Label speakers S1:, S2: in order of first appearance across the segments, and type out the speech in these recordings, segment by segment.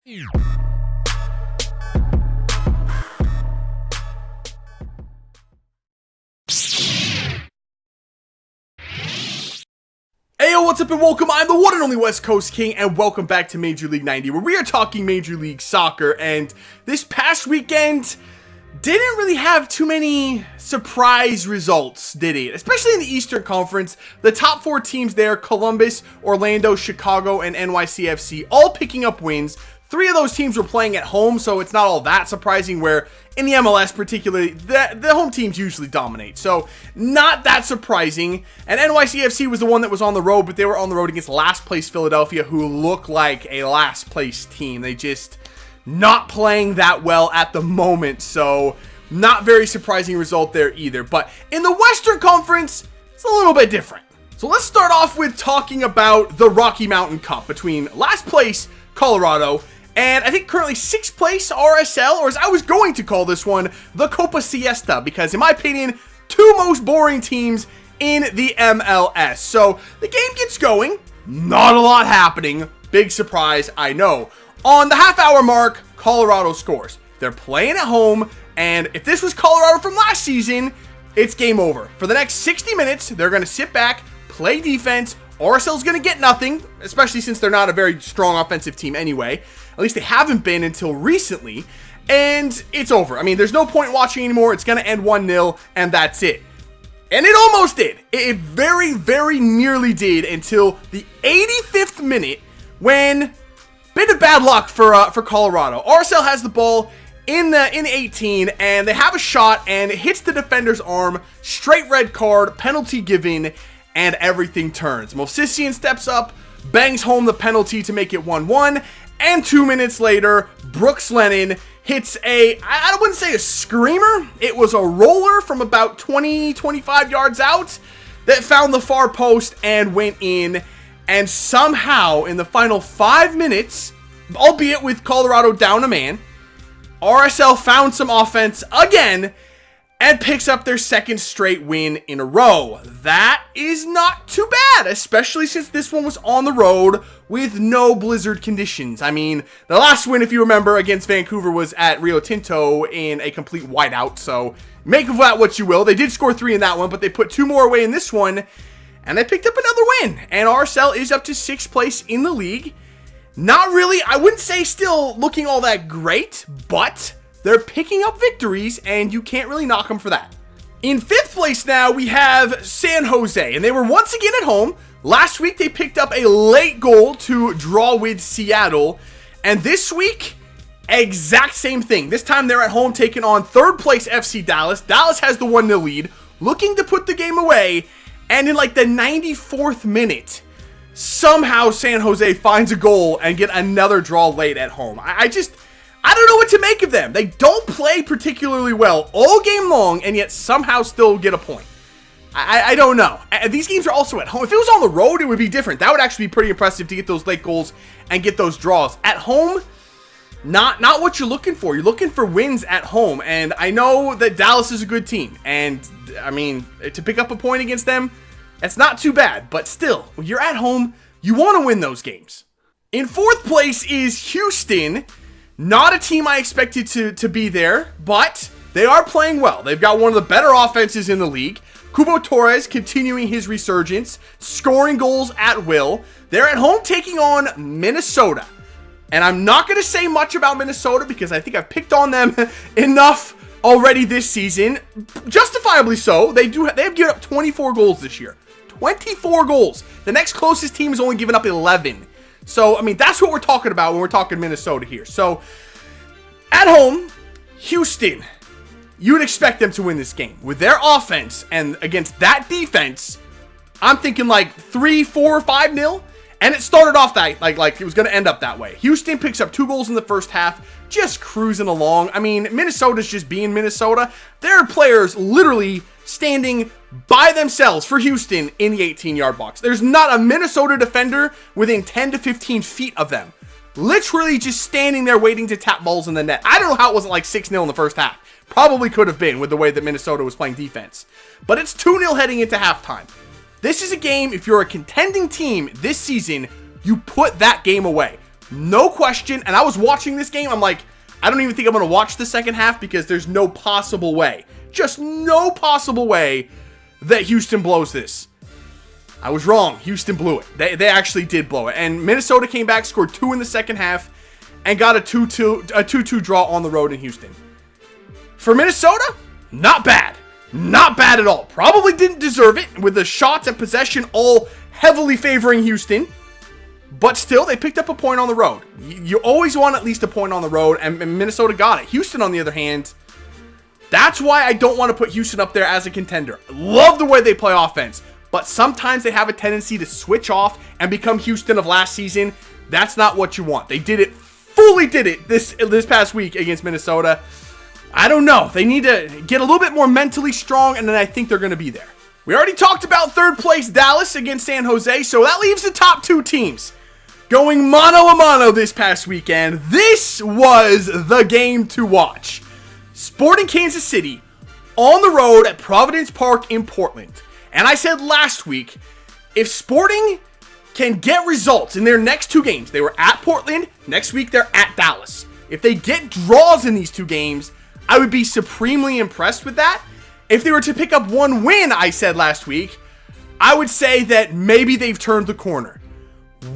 S1: Heyo, what's up and welcome, I'm the one and only West Coast King, and welcome back to Major League 90, where we are talking Major League Soccer. And this past weekend didn't really have too many surprise results, did it? Especially in the Eastern Conference. The top four teams there, Columbus, Orlando, Chicago, and NYCFC, all picking up wins. Three of those teams were playing at home, so it's not all that surprising, where in the MLS particularly, the home teams usually dominate. So not that surprising. And NYCFC was the one that was on the road, but they were on the road against last place Philadelphia, who look like a last place team. They just not playing that well at the moment, so not very surprising result there either. But in the Western Conference, it's a little bit different. So let's start off with talking about the Rocky Mountain Cup between last place Colorado and I think currently 6th place RSL, or as I was going to call this one, the Copa Siesta, because in my opinion, two most boring teams in the MLS. So the game gets going, not a lot happening, big surprise, I know. On the half-hour mark, Colorado scores. They're playing at home, and if this was Colorado from last season, it's game over. For the next 60 minutes, they're going to sit back, play defense. RSL's going to get nothing, especially since they're not a very strong offensive team anyway. At least they haven't been until recently, and it's over. I mean, there's no point watching anymore. It's going to end 1-0, and that's it. And it almost did. It very, very nearly did until the 85th minute when... bit of bad luck for Colorado. RSL has the ball in 18, and they have a shot, and it hits the defender's arm. Straight red card, penalty given, and everything turns. Movsisian steps up, bangs home the penalty to make it 1-1, and 2 minutes later, Brooks Lennon hits I wouldn't say a screamer. It was a roller from about 20-25 yards out that found the far post and went in. And somehow, in the final 5 minutes, albeit with Colorado down a man, RSL found some offense again and picks up their second straight win in a row. That is not too bad, especially since this one was on the road with no blizzard conditions. I mean, the last win, if you remember, against Vancouver was at Rio Tinto in a complete whiteout, so make of that what you will. They did score 3 in that one, but they put 2 more away in this one, and they picked up another win, and RSL is up to 6th place in the league. Not really, I wouldn't say still looking all that great, but they're picking up victories, and you can't really knock them for that. In 5th place now, we have San Jose, and they were once again at home. Last week, they picked up a late goal to draw with Seattle, and this week, exact same thing. This time, they're at home taking on 3rd place FC Dallas. Dallas has the 1-0 lead, looking to put the game away. And in like the 94th minute, somehow San Jose finds a goal and get another draw late at home. I don't know what to make of them. They don't play particularly well all game long, and yet somehow still get a point. I don't know. These games are also at home. If it was on the road, it would be different. That would actually be pretty impressive to get those late goals and get those draws. At home, not what you're looking for. You're looking for wins at home, and I know that Dallas is a good team, and I mean, to pick up a point against them, that's not too bad, but still, when you're at home, you want to win those games. In 4th place is Houston. Not a team I expected to be there, but they are playing well. They've got one of the better offenses in the league. Cubo Torres continuing his resurgence, scoring goals at will. They're at home taking on Minnesota. And I'm not going to say much about Minnesota because I think I've picked on them enough already this season. Justifiably so. They have given up 24 goals this year. 24 goals. The next closest team has only given up 11. So, I mean, that's what we're talking about when we're talking Minnesota here. So, at home, Houston, you would expect them to win this game. With their offense and against that defense, I'm thinking like 3-4, 5-0. And it started off that like it was going to end up that way. Houston picks up 2 goals in the first half, just cruising along. I mean, Minnesota's just being Minnesota. There are players literally standing by themselves for Houston in the 18-yard box. There's not a Minnesota defender within 10 to 15 feet of them. Literally just standing there waiting to tap balls in the net. I don't know how it wasn't like 6-0 in the first half. Probably could have been with the way that Minnesota was playing defense. But it's 2-0 heading into halftime. This is a game, if you're a contending team this season, you put that game away. No question. And I was watching this game. I'm like, I don't even think I'm going to watch the second half because there's no possible way. Just no possible way that Houston blows this. I was wrong. Houston blew it. They actually did blow it. And Minnesota came back, scored 2 in the second half, and got a 2-2 draw on the road in Houston. For Minnesota, not bad. Not bad at all. Probably didn't deserve it with the shots and possession all heavily favoring Houston. But still, they picked up a point on the road. You always want at least a point on the road, and Minnesota got it. Houston, on the other hand, that's why I don't want to put Houston up there as a contender. Love the way they play offense, but sometimes they have a tendency to switch off and become Houston of last season. That's not what you want. They did it, fully did it this past week against Minnesota. I don't know. They need to get a little bit more mentally strong, and then I think they're going to be there. We already talked about third place Dallas against San Jose, so that leaves the top 2 teams going mano-a-mano this past weekend. This was the game to watch. Sporting Kansas City on the road at Providence Park in Portland. And I said last week, if Sporting can get results in their next 2 games, they were at Portland, next week they're at Dallas. If they get draws in these 2 games, I would be supremely impressed with that. If they were to pick up 1 win, I said last week, I would say that maybe they've turned the corner.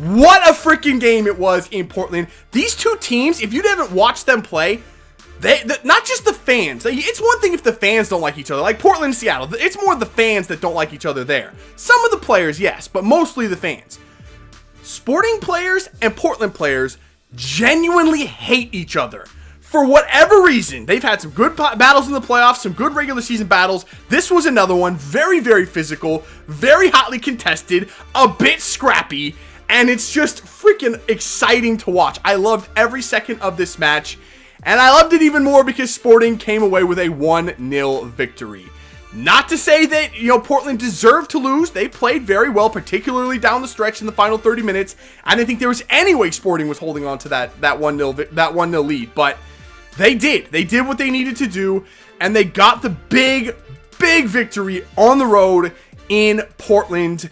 S1: What a freaking game it was in Portland. These 2 teams, if you haven't watched them play, not just the fans. It's one thing if the fans don't like each other, like Portland and Seattle. It's more the fans that don't like each other there. Some of the players, yes, but mostly the fans. Sporting players and Portland players genuinely hate each other. For whatever reason, they've had some good battles in the playoffs, some good regular season battles. This was another one, very, very physical, very hotly contested, a bit scrappy, and it's just freaking exciting to watch. I loved every second of this match, and I loved it even more because Sporting came away with a 1-0 victory. Not to say that, Portland deserved to lose. They played very well, particularly down the stretch in the final 30 minutes. I didn't think there was any way Sporting was holding on to that 1-0 lead, but they did. They did what they needed to do, and they got the big, big victory on the road in Portland.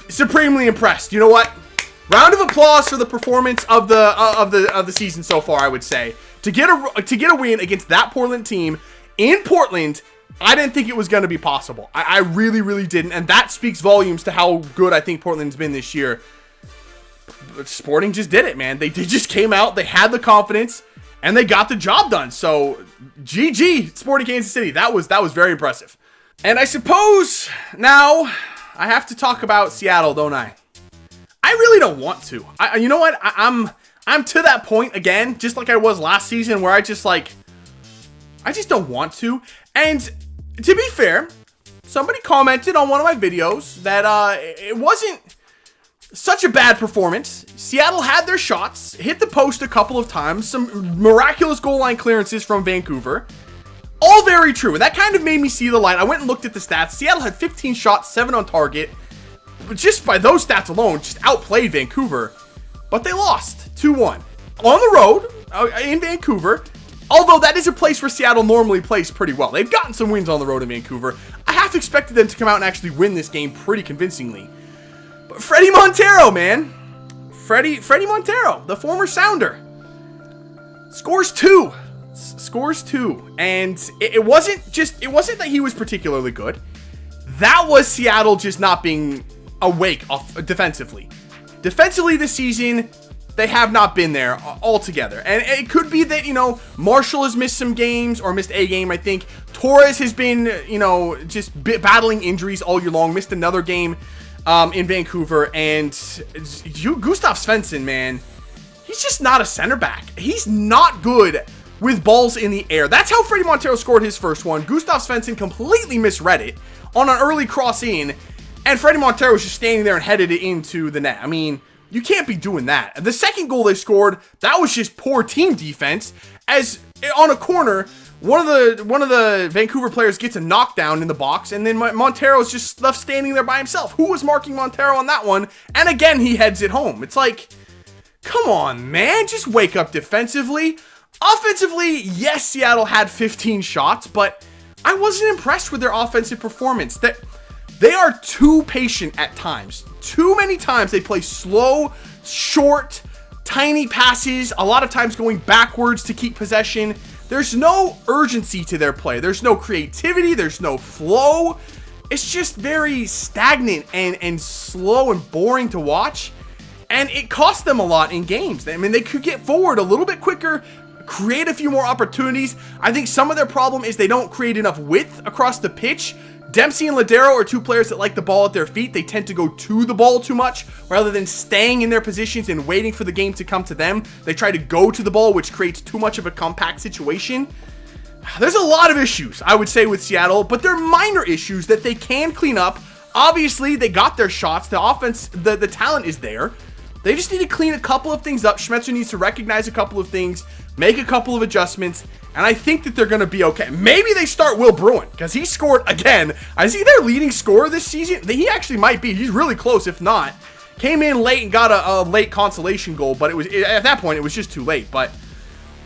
S1: Supremely impressed. You know what? Round of applause for the performance of the season so far, I would say. To get a win against that Portland team in Portland, I didn't think it was going to be possible. I really, really didn't, and that speaks volumes to how good I think Portland's been this year. But Sporting just did it, man. They just came out, they had the confidence, and they got the job done. So, GG, Sporting Kansas City. That was very impressive. And I suppose now I have to talk about Seattle, don't I? I really don't want to. You know what? I'm to that point again, just like I was last season, where I just don't want to. And to be fair, somebody commented on one of my videos that it wasn't such a bad performance. Seattle had their shots, hit the post a couple of times, some miraculous goal line clearances from Vancouver. All very true, and that kind of made me see the light. I went and looked at the stats. Seattle had 15 shots, 7 on target. But just by those stats alone, just outplayed Vancouver. But they lost 2-1 on the road in Vancouver. Although that is a place where Seattle normally plays pretty well. They've gotten some wins on the road in Vancouver. I half expected them to come out and actually win this game pretty convincingly. But Freddie Montero, man. Freddie Montero, the former Sounder, scores 2. And it wasn't that he was particularly good. That was Seattle just not being awake defensively. Defensively this season, they have not been there altogether. And it could be that, Marshall has missed some games, or missed a game, I think. Torres has been, just battling injuries all year long. Missed another game in Vancouver. And Gustav Svensson, man, he's just not a center back. He's not good with balls in the air. That's how Freddie Montero scored his first one. Gustav Svensson completely misread it on an early cross in, and Freddie Montero was just standing there and headed it into the net. I mean, you can't be doing that. The second goal they scored, that was just poor team defense, as on a corner, one of the Vancouver players gets a knockdown in the box, and then Montero's just left standing there by himself. Who was marking Montero on that one? And again, he heads it home. It's like, come on, man, just wake up defensively. Offensively, yes, Seattle had 15 shots, but I wasn't impressed with their offensive performance. They are too patient at times. Too many times they play slow, short, tiny passes, a lot of times going backwards to keep possession. There's no urgency to their play. There's no creativity. There's no flow. It's just very stagnant and slow and boring to watch. And it costs them a lot in games. I mean, they could get forward a little bit quicker, create a few more opportunities. I think some of their problem is they don't create enough width across the pitch. Dempsey and Ladero are two players that like the ball at their feet. They tend to go to the ball too much rather than staying in their positions and waiting for the game to come to them. They try to go to the ball, which creates too much of a compact situation. There's a lot of issues, I would say, with Seattle, but they're minor issues that they can clean up. Obviously, they got their shots. The offense, the talent is there. They just need to clean a couple of things up. Schmetzer needs to recognize a couple of things, make a couple of adjustments, and I think that they're going to be okay. Maybe they start Will Bruin, because he scored again. Is he their leading scorer this season? He actually might be. He's really close, if not. Came in late and got a late consolation goal, but at that point, it was just too late. But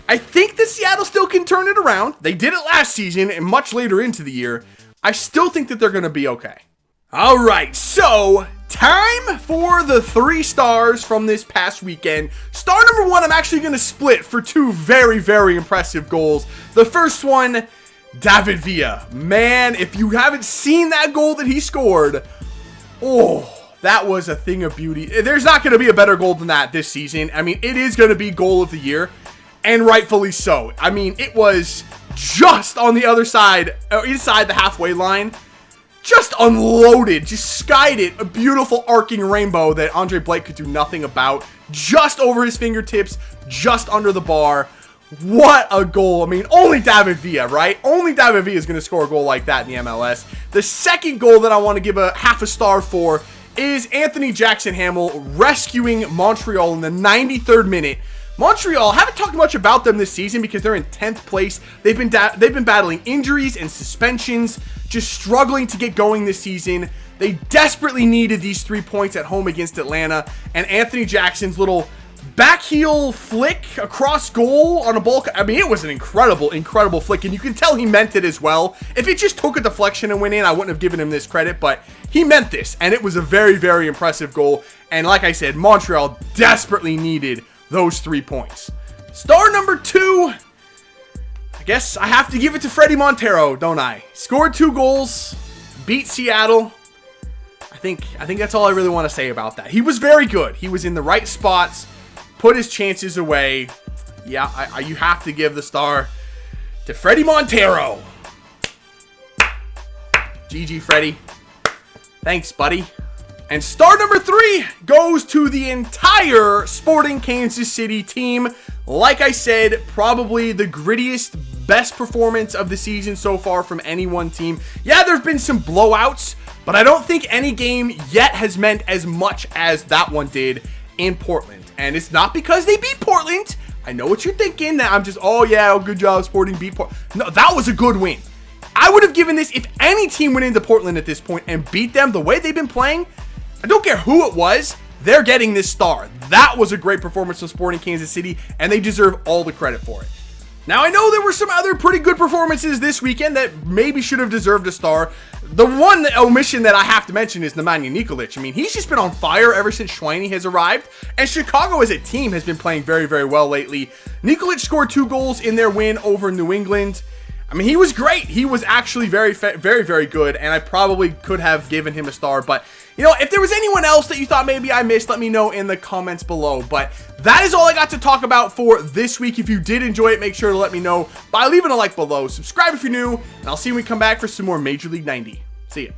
S1: I think that Seattle still can turn it around. They did it last season and much later into the year. I still think that they're going to be okay. All right, so time for the 3 stars from this past weekend. Star number 1, I'm actually going to split for 2 very, very impressive goals. The first one, David Villa. Man, if you haven't seen that goal that he scored, oh, that was a thing of beauty. There's not going to be a better goal than that this season. I mean, it is going to be goal of the year, and rightfully so. I mean, it was just on the other side, inside the halfway line. Just unloaded, just skied it. A beautiful arcing rainbow that Andre Blake could do nothing about. Just over his fingertips, just under the bar. What a goal. I mean, only David Villa, right? Only David Villa is going to score a goal like that in the MLS. The second goal that I want to give a half a star for is Anthony Jackson Hamill rescuing Montreal in the 93rd minute. Montreal, haven't talked much about them this season because they're in 10th place. They've been battling injuries and suspensions, just struggling to get going this season. They desperately needed these 3 points at home against Atlanta, and Anthony Jackson's little back heel flick across goal on a ball. I mean, it was an incredible, incredible flick, and you can tell he meant it as well. If it just took a deflection and went in, I wouldn't have given him this credit, but he meant this, and it was a very, very impressive goal. And like I said, Montreal desperately needed those 3 points. Star number 2, I guess I have to give it to Freddie Montero, don't I? Scored 2 goals, beat Seattle. I think that's all I really want to say about that. He was very good. He was in the right spots, put his chances away. Yeah, you have to give the star to Freddie Montero. GG, Freddie. Thanks, buddy. And star number 3 goes to the entire Sporting Kansas City team. Like I said, probably the grittiest, best performance of the season so far from any one team. Yeah, there have been some blowouts, but I don't think any game yet has meant as much as that one did in Portland. And it's not because they beat Portland. I know what you're thinking, that I'm just, oh yeah, good job, Sporting beat Portland. No, that was a good win. I would have given this, if any team went into Portland at this point and beat them the way they've been playing, I don't care who it was, they're getting this star. That was a great performance from Sporting Kansas City, and they deserve all the credit for it. Now, I know there were some other pretty good performances this weekend that maybe should have deserved a star. The one omission that I have to mention is Nemanja Nikolic. I mean, he's just been on fire ever since Schweini has arrived, and Chicago as a team has been playing very, very well lately. Nikolic scored 2 goals in their win over New England. I mean, he was great. He was actually very, very good, and I probably could have given him a star. But, you know, if there was anyone else that you thought maybe I missed, let me know in the comments below. But that is all I got to talk about for this week. If you did enjoy it, make sure to let me know by leaving a like below. Subscribe if you're new, and I'll see you when we come back for some more Major League 90. See ya.